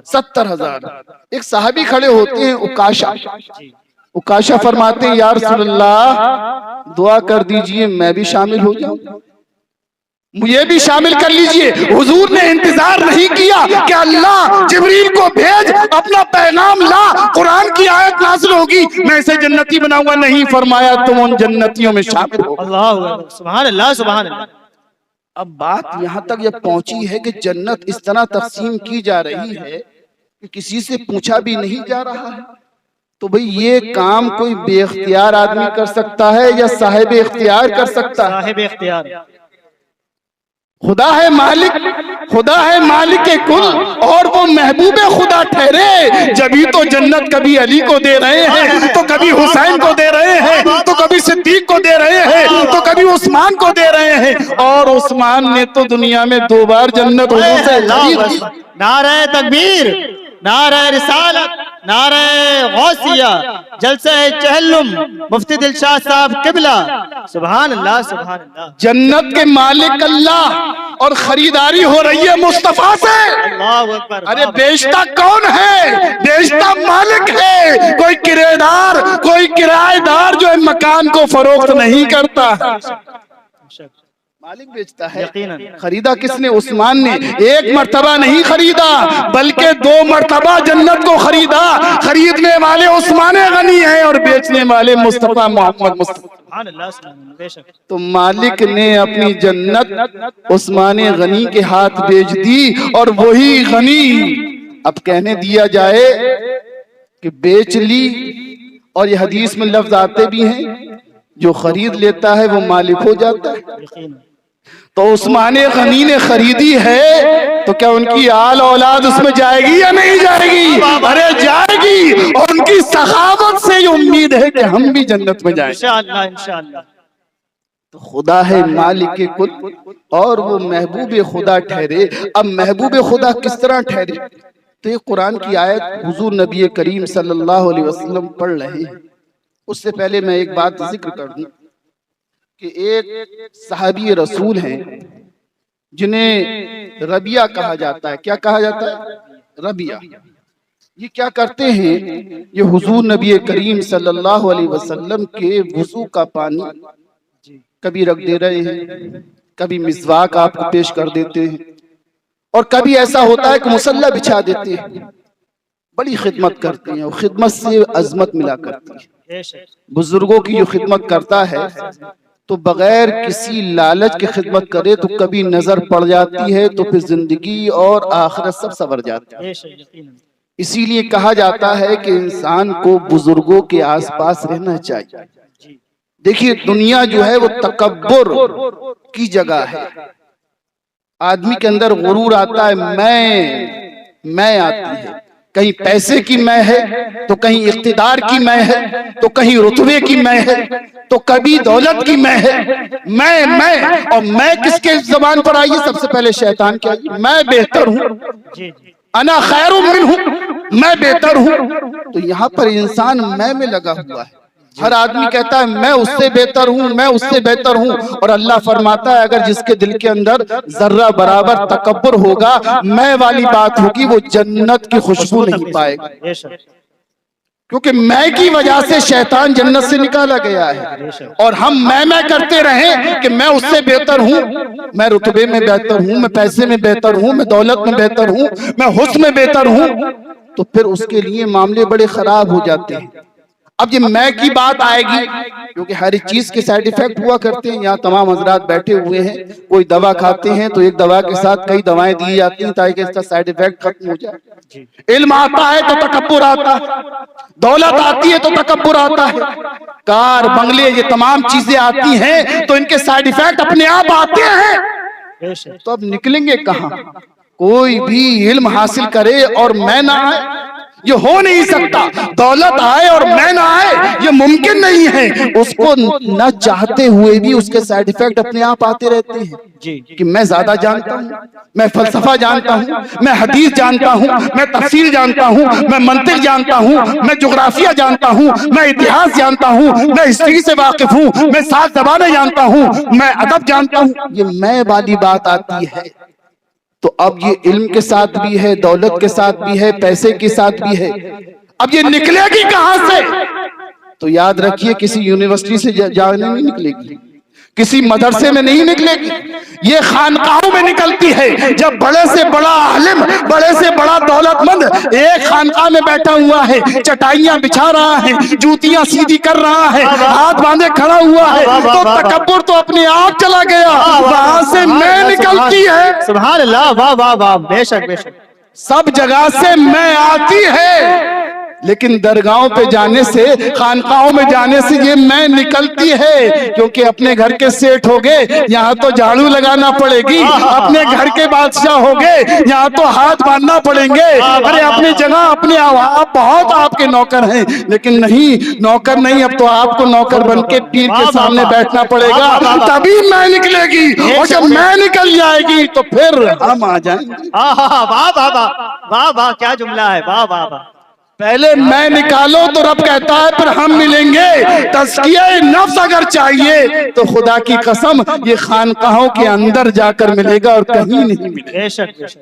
70,000۔ ایک صحابی کھڑے ہوتے ہیں اکاشا، اکاشا فرماتے ہیں یا رسول اللہ دعا کر دیجئے میں بھی شامل ہو جاؤں، مجھے بھی شامل کر لیجئے۔ حضور نے انتظار نہیں کیا کہ اللہ جبریل کو بھیج، اپنا پیغام لا، قرآن کی آیت نازل ہوگی میں اسے جنتی بناؤں گا، نہیں، فرمایا تم ان جنتیوں میں شامل ہو۔ اللہ، سبحان اللہ، سبحان اللہ۔ اب بات یہاں تک یہ پہنچی ہے کہ جنت اس طرح تقسیم کی جا رہی ہے کہ کسی سے پوچھا بھی نہیں جا رہا ہے۔ تو بھئی یہ کام کوئی بے اختیار آدمی کر سکتا ہے یا صاحب اختیار کر سکتا ہے؟ صاحب اختیار۔ خدا ہے مالک، خدا ہے مالک کل، اور وہ محبوب خدا ٹھہرے، جبھی تو جنت کبھی علی کو دے رہے ہیں تو کبھی حسین کو دے رہے ہیں تو کبھی صدیق کو دے رہے ہیں تو کبھی عثمان کو دے رہے ہیں۔ اور عثمان نے تو دنیا میں 2 بار جنت حضور سے خرید کی۔ نعرہ تکبیر، نعرہ رسالت، نعرہ غوثیہ، جلسہ چہلم، مفتی دلشاد صاحب قبلہ۔ سبحان اللہ، سبحان اللہ۔ جنت کے مالک اللہ، اور خریداری ہو رہی ہے مصطفیٰ سے۔ اللہ اکبر۔ ارے بیچتا کون ہے؟ بیچتا مالک ہے، کوئی کرایہ دار، کوئی کرایہ دار جو ہے مکان کو فروخت نہیں کرتا، مالک بیچتا ہے۔ یقیناً۔ خریدا کس نے؟ عثمان نے۔ ایک مرتبہ نہیں خریدا بلکہ 2 مرتبہ جنت کو خریدا۔ خریدنے والے عثمان غنی ہیں اور بیچنے والے مصطفیٰ محمد مصطفیٰ۔ سبحان اللہ، سبحان اللہ، بے شک۔ تو مالک نے اپنی جنت عثمان غنی کے ہاتھ بیچ دی، اور وہی غنی اب کہنے دیا جائے کہ بیچ لی، اور یہ حدیث میں لفظ آتے بھی ہیں جو خرید لیتا ہے وہ مالک ہو جاتا ہے۔ یقیناً۔ تو عثمان غنی نے خریدی ہے تو کیا ان کی آل اولاد اس میں جائے گی یا نہیں جائے گی؟ ارے جائے گی، اور ان کی سخاوت سے یہ امید ہے کہ ہم بھی جنت میں جائیں۔ انشاءاللہ، انشاءاللہ۔ تو خدا ہے مالک کل، اور وہ محبوب خدا ٹھہرے۔ اب محبوب خدا کس طرح ٹھہرے؟ تو یہ قرآن کی آیت حضور نبی کریم صلی اللہ علیہ وسلم پڑھ رہے ہیں۔ اس سے پہلے میں ایک بات ذکر کر دوں کہ ایک صحابی رسول ہیں جنہیں ربیہ کہا جاتا ہے۔ کیا کہا جاتا ہے؟ ربیہ۔ یہ کیا کرتے ہیں؟ یہ حضور نبی کریم صلی اللہ علیہ وسلم کے وضو کا پانی کبھی رکھ دے رہے ہیں، کبھی مسواک آپ کو پیش کر دیتے ہیں، اور کبھی ایسا ہوتا ہے کہ مصلی بچھا دیتے ہیں۔ بڑی خدمت کرتے ہیں، اور خدمت سے عظمت ملا کرتی ہے۔ بزرگوں کی جو خدمت کرتا ہے تو بغیر کسی لالچ کی خدمت کرے تو کبھی نظر پڑ جاتی ہے تو پھر زندگی اور آخرت سب سنور جاتی ہے۔ اسی لیے کہا جاتا ہے کہ انسان کو بزرگوں کے آس پاس رہنا چاہیے۔ دیکھیے دنیا جو ہے وہ تکبر کی جگہ ہے، آدمی کے اندر غرور آتا ہے، میں آتی ہے، کہیں پیسے کی میں ہے تو کہیں اقتدار کی میں ہے تو کہیں رتبے کی میں ہے تو کبھی دولت کی میں ہے، میں اور میں کس کے زبان پر آئی ہے؟ سب سے پہلے شیطان کی آئی، میں بہتر ہوں، انا خیر منہ، میں بہتر ہوں۔ تو یہاں پر انسان میں لگا ہوا ہے، ہر آدمی کہتا ہے میں اس سے بہتر ہوں، میں اس سے بہتر ہوں، اور اللہ فرماتا ہے اگر جس کے دل کے اندر ذرہ برابر تکبر ہوگا، میں والی بات ہوگی، وہ جنت کی خوشبو نہیں پائے گا۔ کیونکہ میں کی وجہ سے شیطان جنت سے نکالا گیا ہے، اور ہم میں کرتے رہیں کہ میں اس سے بہتر ہوں، میں رتبے میں بہتر ہوں، میں پیسے میں بہتر ہوں، میں دولت میں بہتر ہوں، میں حسن میں بہتر ہوں، تو پھر اس کے لیے معاملے بڑے خراب ہو جاتے ہیں۔ اب یہ میں کی بات آئے گی، کیونکہ ہر ایک چیز کے سائیڈ ایفیکٹ ہوا کرتے ہیں۔ یہاں تمام حضرات بیٹھے ہوئے ہیں، کوئی دوا کھاتے ہیں تو ایک دوا کے ساتھ کئی دوائیں دی جاتی ہیں تاکہ اس کا سائیڈ ایفیکٹ ختم ہو جائے۔ علم آتا ہے تو تکبر آتا ہے، دولت آتی ہے تو تکبر آتا ہے، کار بنگلے یہ تمام چیزیں آتی ہیں تو ان کے سائیڈ ایفیکٹ اپنے آپ آتے ہیں۔ تو اب نکلیں گے کہاں؟ کوئی بھی علم حاصل کرے اور میں نہ آئے، یہ ہو نہیں سکتا۔ دولت آئے اور میں نہ آئے، یہ ممکن نہیں ہے۔ اس کو نہ چاہتے ہوئے بھی اس کے سائیڈ ایفیکٹ اپنے آپ آتے رہتے ہیں کہ میں زیادہ جانتا ہوں، میں فلسفہ جانتا ہوں، میں حدیث جانتا ہوں، میں تفسیر جانتا ہوں، میں منطق جانتا ہوں، میں جغرافیہ جانتا ہوں، میں اتہاس جانتا ہوں، میں ہسٹری سے واقف ہوں، میں 7 زبانیں جانتا ہوں، میں ادب جانتا ہوں۔ یہ میں والی بات آتی ہے تو اب یہ علم کے ساتھ بھی ہے، دولت کے ساتھ بھی ہے، پیسے کے ساتھ بھی ہے۔ اب یہ نکلے گی کہاں سے؟ تو یاد رکھیے کسی یونیورسٹی سے جانے نہیں نکلے گی، کسی مدرسے میں نہیں نکلے گی، یہ خانقاہوں میں نکلتی ہے۔ جب بڑے سے بڑا عالم، بڑے سے بڑا دولت مند ایک خانقاہ میں بیٹھا ہوا ہے، چٹائیاں بچھا رہا ہے، جوتیاں سیدھی کر رہا ہے، ہاتھ باندھے کھڑا ہوا ہے، تو تکبر تو اپنے آپ چلا گیا، وہاں سے میں نکلتی ہے۔ سبحان اللہ، واہ واہ واہ، بے شک بے شک۔ سب جگہ سے میں آتی ہے، لیکن درگاہوں پہ جانے سے، خانقاہوں میں جانے سے یہ میں نکلتی ہے، کیونکہ اپنے گھر کے سیٹ ہو گئے، یہاں تو جھاڑو لگانا پڑے گی، اپنے گھر کے بادشاہ ہو گئے، یہاں تو ہاتھ باندھنا پڑیں گے۔ ارے اپنی جگہ اپنے آپ بہت آپ کے نوکر ہیں، لیکن نہیں، نوکر نہیں، اب تو آپ کو نوکر بن کے پیر کے سامنے بیٹھنا پڑے گا، تبھی میں نکلے گی، اور جب میں نکل جائے گی تو پھر ہم آ جائیں گے۔ واہ واہ واہ واہ واہ، کیا جملہ ہے، واہ واہ واہ۔ پہلے میں نکالو تو رب کہتا ہے پھر ہم ملیں گے۔ تزکیہ نفس اگر چاہیے تو خدا کی قسم یہ خانقاہوں کے اندر جا کر ملے گا اور کہیں نہیں ملے گا۔ بے شک بے شک۔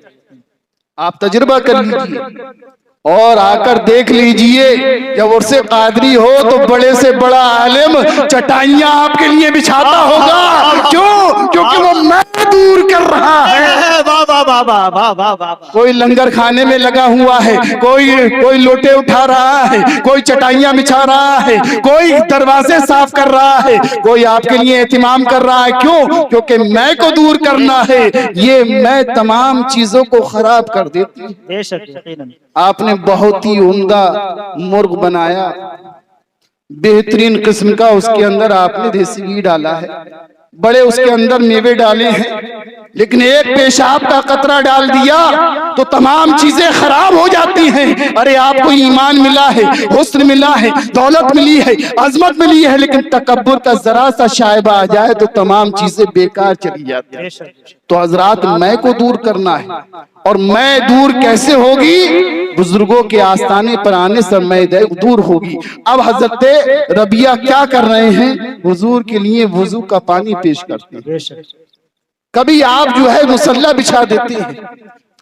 آپ تجربہ کر لیجئے اور آ کر دیکھ لیجئے، جب عرص قادری ہو تو بڑے سے بڑا عالم چٹائیاں آپ کے لیے بچھاتا ہوگا۔ کیوں؟ کیونکہ وہ میں دور کر رہا ہے۔ واہ واہ واہ واہ واہ واہ واہ۔ کوئی لنگر کھانے میں لگا ہوا ہے، کوئی لوٹے اٹھا رہا ہے، کوئی چٹائیاں بچھا رہا ہے، کوئی دروازے صاف کر رہا ہے، کوئی آپ کے لیے اہتمام کر رہا ہے۔ کیوں؟ کیونکہ میں کو دور کرنا ہے۔ یہ میں تمام چیزوں کو خراب کر دیتی ہے۔ بے شک یقیناً۔ آپ نے بہت ہی عمدہ مرغ بنایا، بہترین قسم کا، اس کے اندر آپ نے دیسی گھی ڈالا ہے، بڑے اس کے اندر میوے ڈالے ہیں، لیکن ایک پیشاب کا قطرہ ڈال دیا تو تمام چیزیں خراب ہو جاتی ہیں۔ ارے آپ کو ایمان ملا ہے، حسن ملا ہے، دولت ملی ہے، عظمت ملی ہے، لیکن تکبر کا ذرا سا شائبہ آ جائے تو تمام چیزیں بیکار چلی جاتی ہیں۔ تو حضرات میں کو دور کرنا ہے، اور میں دور کیسے ہوگی؟ بزرگوں کے آستانے پر آنے سے میں دور ہوگی۔ اب حضرت ربیہ کیا کر رہے ہیں؟ حضور کے لیے وضو کا پانی پیش کرتے ہیں۔ کبھی آپ جو ہے مصلی بچھا دیتے ہیں،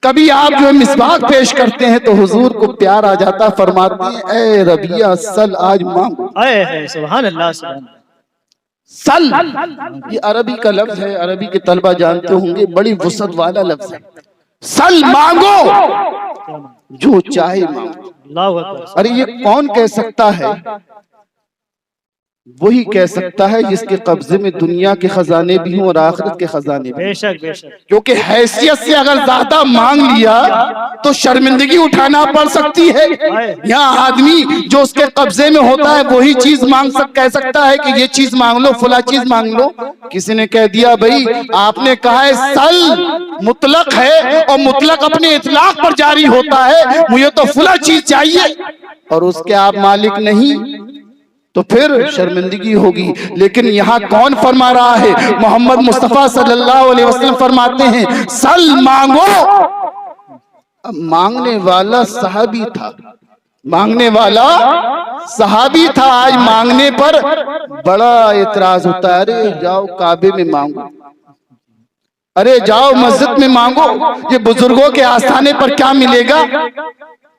کبھی آپ جو ہے مسواک پیش کرتے ہیں، تو حضور کو پیار آ جاتا، فرماتے ہیں اے ربیہ سل آج مانگو۔ سبحان اللہ سبحان اللہ۔ سل یہ عربی کا لفظ ہے، عربی کے طلبہ جانتے ہوں گے، بڑی وسعت والا لفظ ہے۔ سل مانگو، جو چاہے مانگو۔ اللہ اکبر۔ ارے یہ کون کہہ سکتا ہے؟ وہی کہہ سکتا ہے جس کے قبضے میں دنیا کے خزانے بھی ہوں اور آخرت کے خزانے بھی۔ بے شک بے شک۔ کیونکہ حیثیت سے اگر زیادہ مانگ لیا تو شرمندگی اٹھانا پڑ سکتی ہے۔ یہاں آدمی جو اس کے قبضے میں ہوتا ہے وہی چیز کہہ سکتا ہے کہ یہ چیز مانگ لو، فلاں چیز مانگ لو۔ کسی نے کہہ دیا بھائی آپ نے کہا ہے سل مطلق ہے اور مطلق اپنے اطلاق پر جاری ہوتا ہے، مجھے تو فلاں چیز چاہیے، اور اس کے آپ مالک نہیں، تو پھر شرمندگی ہوگی۔ لیکن یہاں کون فرما رہا ہے؟ محمد مصطفیٰ صلی اللہ علیہ وسلم فرماتے ہیں سل مانگو۔ اب مانگنے والا صحابی تھا، مانگنے والا صحابی تھا، آج مانگنے پر بڑا اعتراض ہوتا ہے۔ ارے جاؤ کعبے میں مانگو، ارے جاؤ مسجد میں مانگو، یہ بزرگوں کے آستانے پر کیا ملے گا؟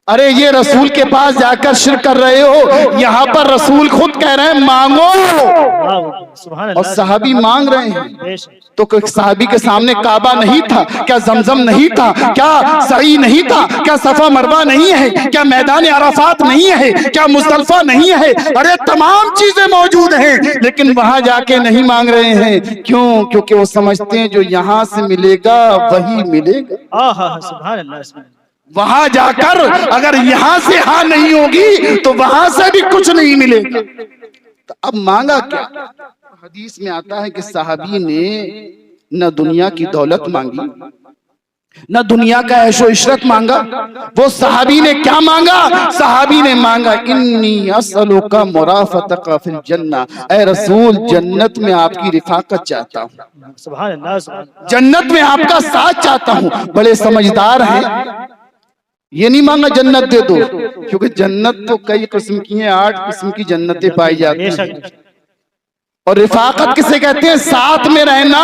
ارے یہ رسول کے پاس جا کر شرک کر رہے ہو، یہاں پر رسول خود کہہ رہے ہیں مانگو، سبحان اور اللہ، صحابی مانگ رہے ہیں۔ بے شک، تو کوئی صحابی کے سامنے کعبہ نہیں تھا کیا؟ زمزم نہیں تھا کیا؟ سعی نہیں تھا کیا؟ صفا مروہ نہیں ہے کیا؟ میدان عرفات نہیں ہے کیا؟ مزدلفہ نہیں ہے؟ ارے تمام چیزیں موجود ہیں، لیکن وہاں جا کے نہیں مانگ رہے ہیں۔ کیوں؟ کیونکہ وہ سمجھتے ہیں جو یہاں سے ملے گا وہی ملے گا۔ سبحان اللہ، سبحان اللہ، وہاں جا کر اگر یہاں سے ہاں نہیں ہوگی تو وہاں سے بھی کچھ نہیں ملے گا۔ تو اب مانگا کیا؟ حدیث میں آتا ہے کہ صحابی نے نہ دنیا کی دولت مانگی، نہ دنیا کا عیش و عشرت مانگا۔ وہ صحابی نے کیا مانگا؟ صحابی نے مانگا انی اسألک مرافقتک فی الجنہ، اے رسول جنت میں آپ کی رفاقت چاہتا ہوں، سبحان اللہ، سبحان اللہ، جنت میں آپ کا ساتھ چاہتا ہوں۔ بڑے سمجھدار ہیں، یہ نہیں مانگا جنت دے دو، کیونکہ جنت تو کئی قسم کی ہیں، 8 قسم کی جنتیں پائی جاتی بے ہیں۔ شک، اور رفاقت کسے کہتے ہیں؟ ساتھ میں رہنا۔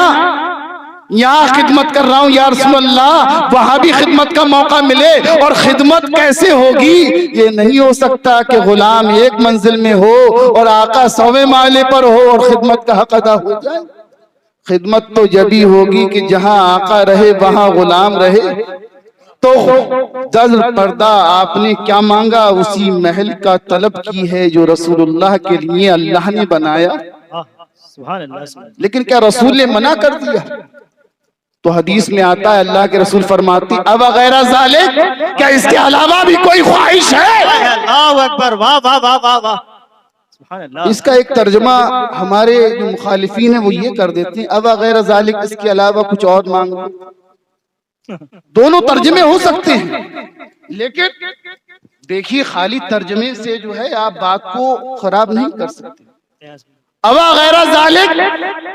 یہاں خدمت کر رہا ہوں یا رسول اللہ، وہاں بھی خدمت کا موقع ملے، اور خدمت کیسے ہوگی؟ یہ نہیں ہو سکتا کہ غلام ایک منزل میں ہو اور آقا 100ویں مالے پر ہو اور خدمت کا حق ادا ہو جائے۔ خدمت تو جبھی ہوگی کہ جہاں آقا رہے وہاں غلام رہے۔ تو زر پردہ آپ نے کیا مانگا؟ اسی محل کا طلب کی ہے جو رسول اللہ کے لیے اللہ نے بنایا، سبحان اللہ، سبحان اللہ، لیکن کیا رسول نے منع کر دیا؟ تو حدیث میں آتا ہے اللہ کے رسول فرماتی اب غیر ذالک، کیا اس کے علاوہ بھی کوئی خواہش ہے؟ اللہ اکبر، واہ واہ واہ واہ واہ، سبحان اللہ، اس کا ایک ترجمہ ہمارے جو مخالفین ہیں وہ یہ کر دیتے ہیں اب غیر ذالک، اس کے علاوہ کچھ اور مانگو۔ دونوں ترجمے ہو سکتے ہیں، لیکن دیکھیے خالی ترجمے سے جو ہے آپ بات کو خراب نہیں کر سکتے۔ اوا غیر ذالک،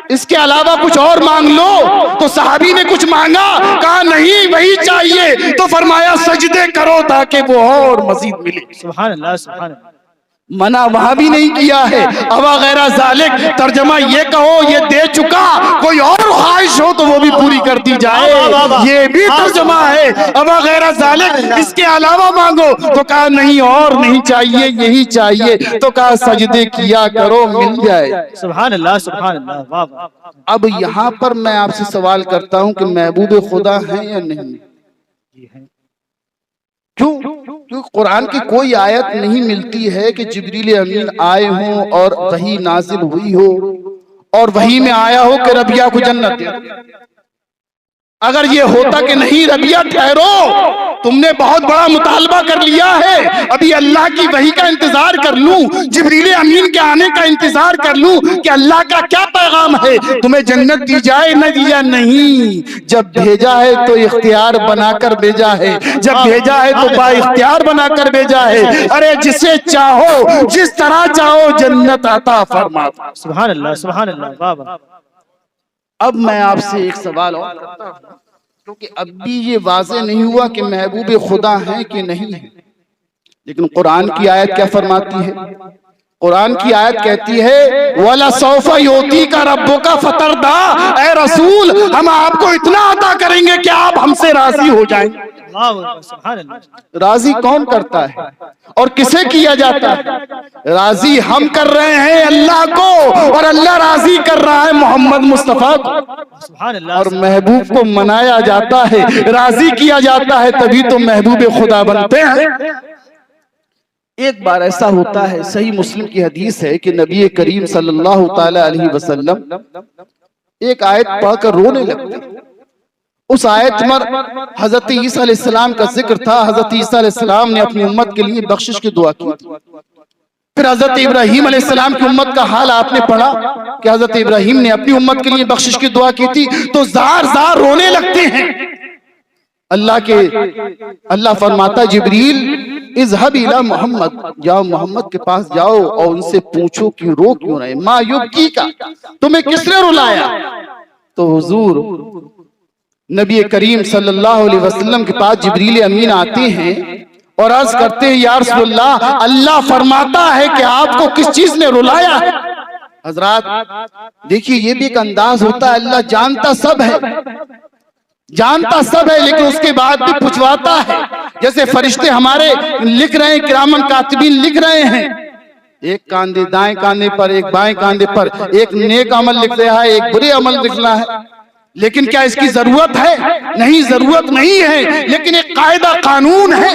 اس کے علاوہ کچھ اور مانگ لو۔ تو صحابی نے کچھ مانگا، کہا نہیں وہی چاہیے، تو فرمایا سجدے کرو تاکہ وہ اور مزید ملے۔ سبحان اللہ، سبحان اللہ، منع وہاں بھی نہیں کیا ہے۔ اوا غیر ذالک ترجمہ یہ کہو یہ دے چکا، کوئی اور خواہش ہو تو وہ بھی پوری کر دی جائے، یہ بھی ترجمہ ہے۔ اوا غیر ذالک، اس کے علاوہ مانگو، تو کہا نہیں اور نہیں چاہیے یہی چاہیے، تو کہا سجدے کیا کرو مل جائے۔ سبحان اللہ، سبحان اللہ، واہ واہ، اب یہاں پر میں آپ سے سوال کرتا ہوں کہ محبوب خدا ہیں یا نہیں؟ کیوں؟ کیونکہ قرآن کی کوئی آیت نہیں ملتی ہے کہ جبریل امین آئے ہوں اور وحی نازل ہوئی ہو اور وحی میں آیا ہو کہ ربیہ کو جنت دے۔ اگر یہ ہوتا کہ نہیں ربیہ ٹھہرو، تم نے بہت بڑا مطالبہ کر لیا ہے، ابھی اللہ کی وحی کا انتظار کر لوں، جبریل امین کے آنے کا انتظار کر لوں کہ اللہ کا کیا پیغام ہے، تمہیں جنت دی جائے نہ دی جائے؟ نہیں، جب بھیجا ہے تو اختیار بنا کر بھیجا ہے، جب بھیجا ہے تو با اختیار بنا کر بھیجا ہے۔ ارے جسے چاہو جس طرح چاہو جنت عطا فرما۔ سبحان اللہ، سبحان اللہ، واہ واہ، اب میں آپ سے ایک سوال اور کرتا ہوں، کیونکہ اب بھی یہ واضح نہیں ہوا کہ محبوب خدا ہیں کہ نہیں ہیں، لیکن قرآن کی آیت کیا فرماتی ہے؟ قرآن کی آیت کہتی ہے وَلَسَوْفَ يُعْطِيكَ رَبُّكَ فَتَرْضَىٰ، اے رسول ہم آپ کو اتنا عطا کریں گے کہ آپ ہم سے راضی ہو جائیں۔ سبحان اللہ، راضی کون کرتا ہے اور کسے کیا جاتا ہے؟ راضی ہم کر رہے ہیں اللہ کو، اور اللہ راضی کر رہا ہے محمد مصطفیٰ کو، سبحان اللہ، اور محبوب کو منایا جاتا ہے، راضی کیا جاتا ہے، تبھی تو محبوب خدا بنتے ہیں۔ ایک بار ایسا ہوتا ہے، صحیح مسلم کی حدیث ہے کہ نبی کریم صلی اللہ تعالی علیہ وسلم ایک آیت پڑھ کر رونے لگتے۔ اس آیت میں حضرت عیسیٰ علیہ السلام کا ذکر تھا۔ حضرت عیسیٰ علیہ السلام نے اپنی امت کے لیے بخشش کی دعا کی، پھر حضرت ابراہیم علیہ السلام کی امت کا حال آپ نے پڑھا کہ حضرت ابراہیم نے اپنی امت کے لیے بخشش کی دعا کی تھی، تو زار زار رونے لگتے ہیں۔ اللہ فرماتا جبریل اذهب الى محمد، جاؤ محمد کے پاس جاؤ اور ان سے پوچھو کہ رو کیوں رہے، ما یبکیکا، تمہیں کس نے رلایا؟ تو حضور نبی کریم صلی اللہ علیہ وسلم کے پاس جبریل امین آتے ہیں اور عرض کرتے ہیں یا رسول اللہ، اللہ فرماتا ہے کہ آپ کو کس چیز نے رلایا ہے؟ حضرات دیکھیے یہ بھی ایک انداز ہوتا ہے، اللہ جانتا سب ہے، جانتا سب ہے لیکن اس کے بعد بھی پوچھواتا ہے. جیسے فرشتے ہمارے لکھ رہے ہیں، کرامن کاتبین لکھ رہے ہیں، ایک کاندھے دائیں کاندھے پر، ایک بائیں کاندھے پر، ایک نیک عمل لکھ رہا ہے، ایک برے عمل لکھ رہا ہے. لیکن کیا اس کی ضرورت ہے؟ نہیں، ضرورت نہیں ہے، لیکن ایک قاعدہ قانون ہے،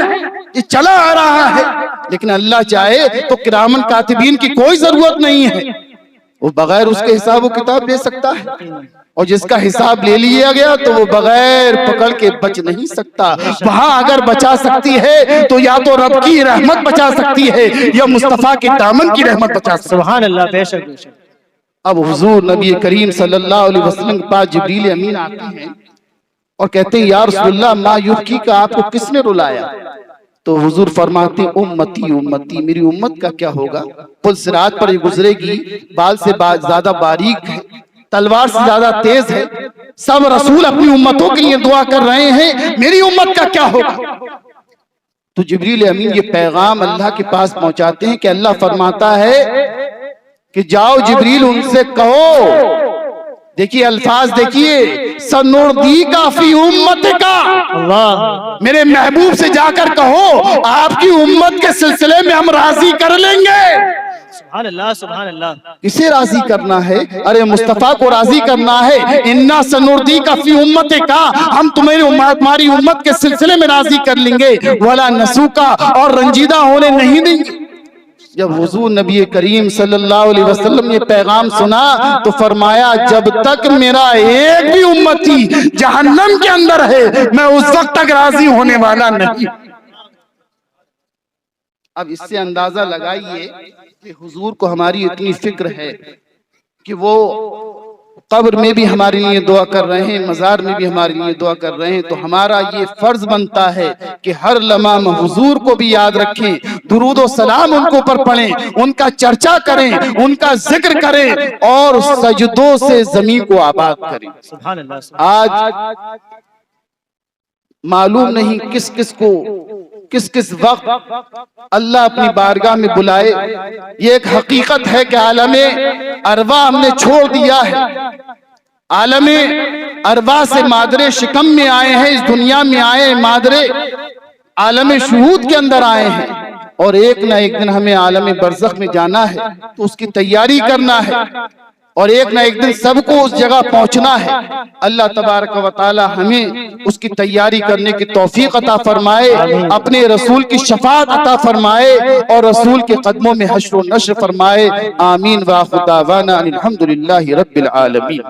یہ چلا آ رہا ہے. لیکن اللہ چاہے تو کرامن کاتبین کی کوئی ضرورت نہیں ہے، وہ بغیر اس کے حساب و کتاب لے سکتا ہے. اور جس کا حساب لے لیا گیا تو وہ بغیر پکڑ کے بچ نہیں سکتا. وہاں اگر بچا سکتی ہے تو یا تو رب کی رحمت بچا سکتی ہے یا مصطفیٰ کے دامن کی رحمت بچا سکتی ہے. سبحان اللہ، بے شک بے شک. اب حضور نبی کریم صلی اللہ علیہ وسلم کے پاس جبریل امین آتے ہیں اور کہتے ہیں یا رسول اللہ ما یبکی کا، آپ کو کس نے رلایا؟ تو حضور فرماتے ہیں امتی امتی، میری امت کا کیا ہوگا؟ پل صراط پر یہ گزرے گی، بال سے زیادہ باریک ہے، تلوار سے زیادہ تیز ہے. سب رسول اپنی امتوں کے لیے دعا کر رہے ہیں، میری امت کا کیا ہوگا؟ تو جبریل امین یہ پیغام اللہ کے پاس پہنچاتے ہیں کہ اللہ فرماتا ہے کہ جاؤ جبریل ان سے کہو، دیکھیے الفاظ دیکھیے، سنردیکا فی امتکا، اللہ، میرے محبوب سے جا کر کہو آپ کی امت کے سلسلے میں ہم راضی کر لیں گے. سبحان اللہ سبحان اللہ. کسے راضی کرنا ہے؟ ارے مصطفیٰ کو راضی کرنا ہے. انا سنردیکا فی امتکا، ہم تمہاری امت کے سلسلے میں راضی کر لیں گے، ولا نسوکا، اور رنجیدہ ہونے نہیں دیں گے. جب حضور نبی کریم صلی اللہ علیہ وسلم یہ پیغام سنا تو فرمایا جب تک میرا ایک بھی امتی جہنم کے اندر ہے میں اس وقت تک راضی ہونے والا نہیں. اب اس سے اندازہ لگائیے کہ حضور کو ہماری اتنی فکر ہے کہ وہ قبر میں بھی ہمارے لیے دعا کر رہے ہیں، مزار میں بھی ہمارے لیے دعا کر رہے ہیں. تو ہمارا یہ فرض بنتا ہے کہ ہر لمحہ حضور کو بھی یاد رکھیں، درود و سلام ان کو پر پڑھیں، ان کا چرچا کریں، ان کا ذکر کریں اور سجدوں سے زمین کو آباد کریں. سبحان اللہ. آج معلوم نہیں کس کس کو کس کس وقت اللہ اپنی بارگاہ میں بلائے. یہ ایک حقیقت ہے کہ عالم ارواح ہم نے چھوڑ دیا ہے. عالم ارواح سے مادر شکم میں آئے ہیں، اس دنیا میں آئے ہیں، مادر عالم شہود کے اندر آئے ہیں، اور ایک نہ ایک دن ہمیں عالم برزخ میں جانا ہے تو اس کی تیاری کرنا ہے، اور ایک نہ ایک دن سب کو اس جگہ پہنچنا ہے. اللہ تبارک و تعالی ہمیں اس کی تیاری کرنے کی توفیق عطا فرمائے، اپنے رسول کی شفاعت عطا فرمائے اور رسول کے قدموں میں حشر و نشر فرمائے. آمین. وآخر دعوانا الحمدللہ رب العالمین.